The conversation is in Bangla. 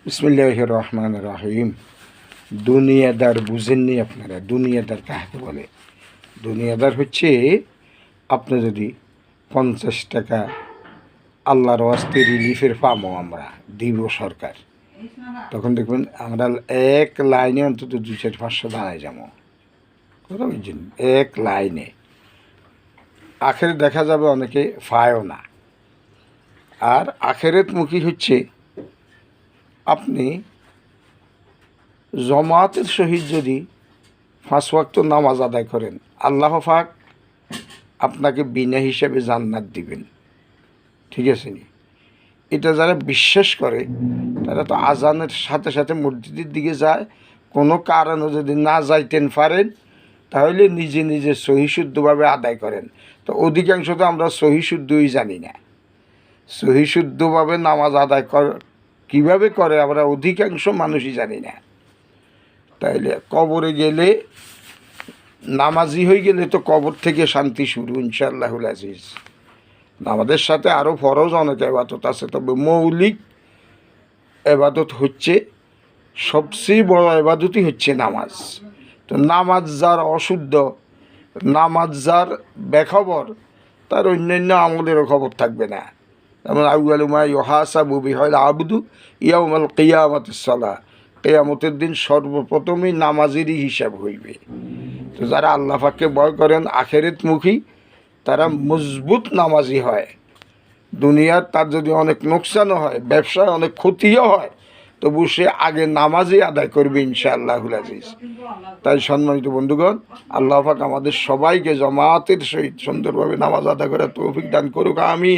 বিসমিল্লাহির রহমানির রহিম। দুনিয়াদার বুঝেননি আপনারা? দুনিয়াদার কাকে বলে? দুনিয়াদার হচ্ছে, আপনি যদি 50 টাকা আল্লাহর ওয়াস্তে রিলিফের পামো আমরা দিব সরকার, তখন দেখবেন আমরা এক লাইনে অন্তত 200-500 দাঁড়ায় যাবো। কথা বুঝছেন? এক লাইনে। আখেরে দেখা যাবে অনেকে পায়ও না। আর আখেরাতমুখী হচ্ছে আপনি জমাতের সহিত যদি 5 ওয়াক্ত নামাজ আদায় করেন, আল্লাহ পাক আপনাকে বিনা হিসাবে জান্নাত দিবেন। ঠিক আছে নি? এটা যারা বিশ্বাস করে তারা তো আজানের সাথে সাথে মসজিদের দিকে যায়। কোনো কারণে যদি না যাইতেন পারেন তাহলে নিজে নিজে সহিশুদ্ধভাবে আদায় করেন। তো অধিকাংশ তো আমরা সহিশুদ্ধই জানি না। সহিশুদ্ধভাবে নামাজ আদায় কীভাবে করে আমরা অধিকাংশ মানুষই জানি না। তাইলে কবরে গেলে, নামাজি হয়ে গেলে তো কবর থেকে শান্তি শুরু ইনশাআল্লাহুল আজিজ। আমাদের সাথে আরও ফরজ অনেক এবাদত আছে, তবে মৌলিক এবাদত হচ্ছে, সবচেয়ে বড় এবাদতই হচ্ছে নামাজ। তো নামাজ যার অশুদ্ধ, নামাজ যার বেখবর, তার অন্যান্য আমলেরও খবর থাকবে না। যেমন আউয়ালুমা ইউহাসাবু বিহিল আবদু ইয়াউমাল কিয়ামাতিস সালাহ, কিয়ামতের দিন সর্বপ্রথমই নামাজেরই হিসাব হইবে। তো যারা আল্লাহ পাককে ভয় করেন, আখেরাতমুখী, তারা মজবুত নামাজি হয়। দুনিয়ার তার যদি অনেক নোকসানও হয়, ব্যবসায় অনেক ক্ষতিও হয়, তবু সে আগে নামাজই আদায় করবে ইনশাআল্লাহুল আজিজ। তাই সম্মানিত বন্ধুগণ, আল্লাহ পাক আমাদের সবাইকে জমাতের সহিত সুন্দরভাবে নামাজ আদায় করার তৌফিক দান করুক, আমিন।